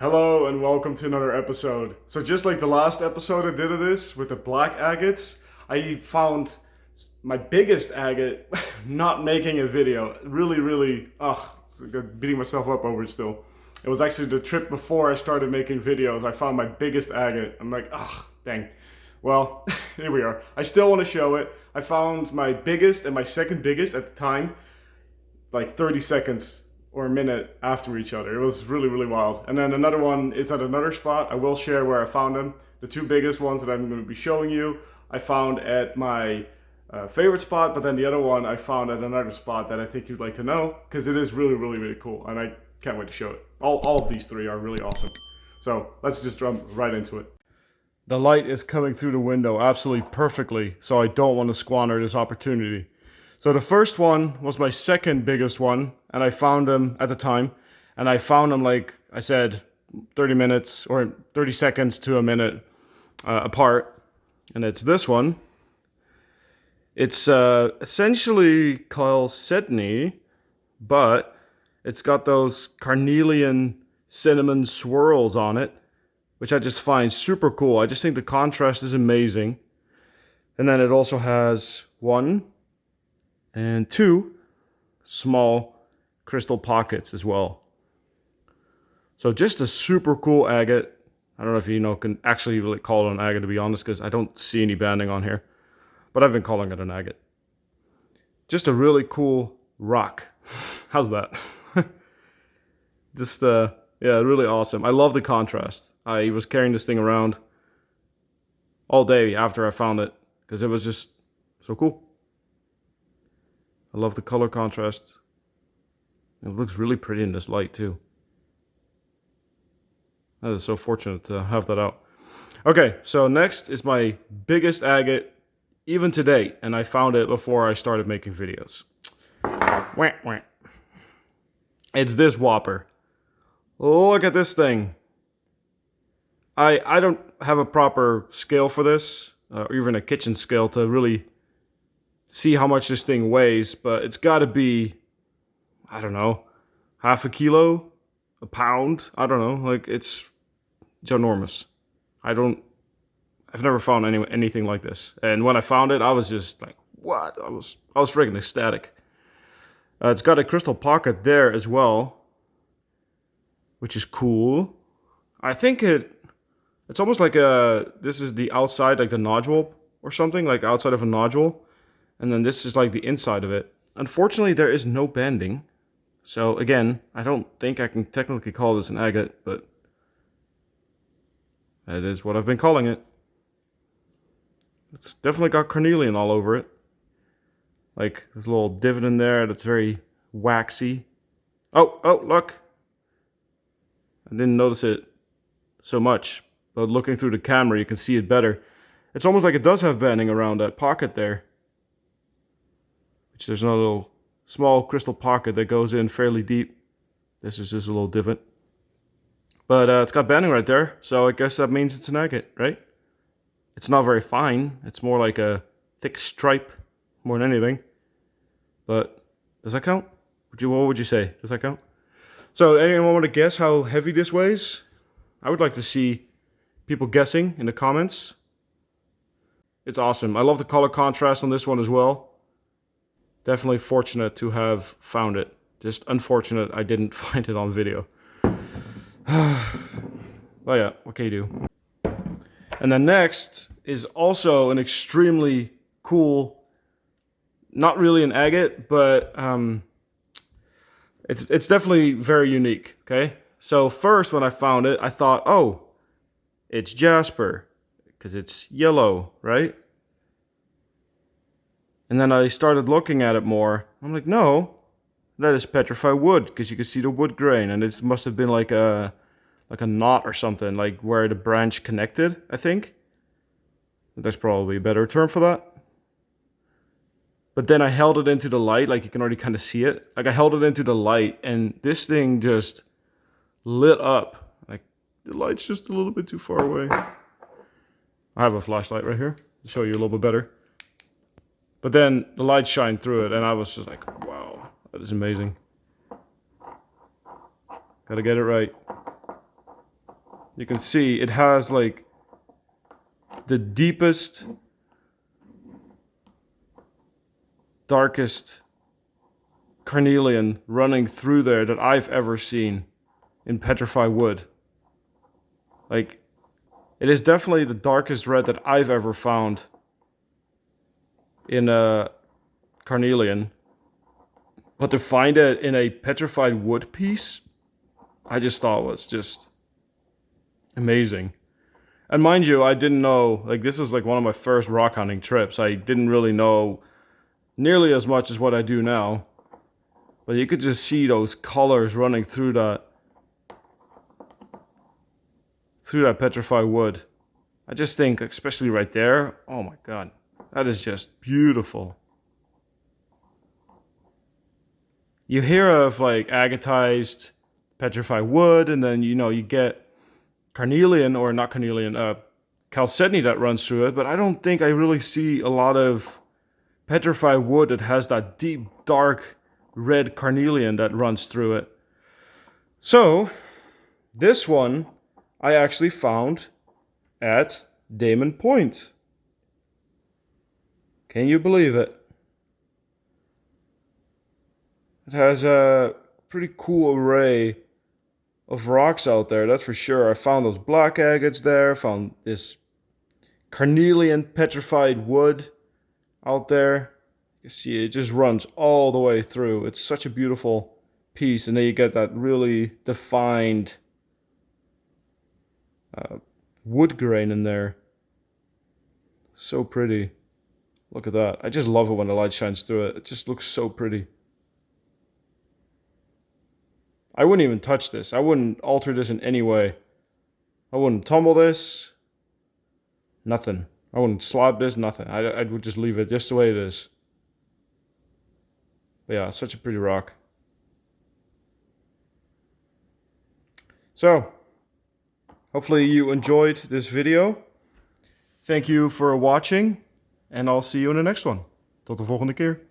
Hello and welcome to another episode. So just like the last episode I did of this with the black agates, I found my biggest agate not making a video. Really, beating myself up over it still. It was actually the trip before I started making videos. I found my biggest agate. I'm like, dang. Well, here we are. I still want to show it. I found my biggest and my second biggest at the time, like 30 seconds or a minute after each other. It was really wild. And then another one is at another spot. I will share where I found them. The two biggest ones that I'm going to be showing you, I found at my favorite spot, but then the other one I found at another spot that I think you'd like to know, because it is really cool, and I can't wait to show it. All of these three are really awesome. So let's just jump right into it. The light is coming through the window absolutely perfectly, so I don't want to squander this opportunity. So the first one was my second biggest one, and I found them at the time, and I found them, like I said, 30 minutes or 30 seconds to a minute apart, and it's this one. It's essentially chalcedony, but it's got those carnelian cinnamon swirls on it, which I just find super cool. I just think the contrast is amazing. And then it also has one and two small crystal pockets as well. So just a super cool agate. I don't know if you can actually really call it an agate, to be honest, because I don't see any banding on here. But I've been calling it an agate. Just a really cool rock. How's that? Just yeah, really awesome. I love the contrast. I was carrying this thing around all day after I found it because it was just so cool. I love the color contrast. It looks really pretty in this light too. I was so fortunate to have that out. Okay, so next is my biggest agate even to date, and I found it before I started making videos. Wah, wah. It's this whopper. Look at this thing. I don't have a proper scale for this, or even a kitchen scale to really see how much this thing weighs, but it's got to be, I don't know, half a kilo, a pound. I don't know. Like, it's ginormous. I've never found anything like this. And when I found it, I was just like, what? I was freaking ecstatic. It's got a crystal pocket there as well, which is cool. I think it's almost like this is the outside, like the nodule or something, like outside of a nodule. And then this is like the inside of it. Unfortunately, there is no banding. So again, I don't think I can technically call this an agate, but that is what I've been calling it. It's definitely got carnelian all over it. Like, there's a little divot in there that's very waxy. Oh, look. I didn't notice it so much, but looking through the camera, you can see it better. It's almost like it does have banding around that pocket there. Which there's another little small crystal pocket that goes in fairly deep. This is just a little divot. But it's got banding right there, so I guess that means it's an agate, right? It's not very fine. It's more like a thick stripe more than anything. But does that count? What would you say? Does that count? So anyone want to guess how heavy this weighs? I would like to see people guessing in the comments. It's awesome. I love the color contrast on this one as well. Definitely fortunate to have found it. Just unfortunate I didn't find it on video. Well, yeah, what can you do? And then next is also an extremely cool, not really an agate, but it's definitely very unique, okay? So first when I found it, I thought, oh, it's jasper, because it's yellow, right? And then I started looking at it more. I'm like, no, that is petrified wood, because you can see the wood grain, and it must have been like a knot or something, like where the branch connected, I think. There's probably a better term for that. But then I held it into the light, like you can already kind of see it. Like I held it into the light, and this thing just lit up. Like the light's just a little bit too far away. I have a flashlight right here to show you a little bit better. But then the light shined through it, and I was just like, wow, that is amazing. Gotta get it right. you can see it has like the deepest, darkest carnelian running through there that I've ever seen in petrified wood. Like, it is definitely the darkest red that I've ever found in a carnelian. But to find it in a petrified wood piece, I just thought was just amazing. And mind you, I didn't know, like, this was like one of my first rock hunting trips. I didn't really know nearly as much as what I do now. But you could just see those colors running through that petrified wood. I just think, especially right there, oh my god, that is just beautiful. You hear of like agatized petrified wood, and then you get carnelian, or not carnelian, chalcedony that runs through it, but I don't think I really see a lot of petrified wood that has that deep, dark, red carnelian that runs through it. So, this one I actually found at Damon Point. Can you believe it? It has a pretty cool array of rocks out there, that's for sure. I found those black agates there, found this carnelian petrified wood out there. You see it just runs all the way through. It's such a beautiful piece, and then you get that really defined wood grain in there. So pretty. Look at that. I just love it when the light shines through it. It just looks so pretty. I wouldn't even touch this. I wouldn't alter this in any way. I wouldn't tumble this. Nothing. I wouldn't slab this, nothing. I would just leave it just the way it is. But yeah, such a pretty rock. So, hopefully you enjoyed this video. Thank you for watching. En I'll see you in the next one. Tot de volgende keer.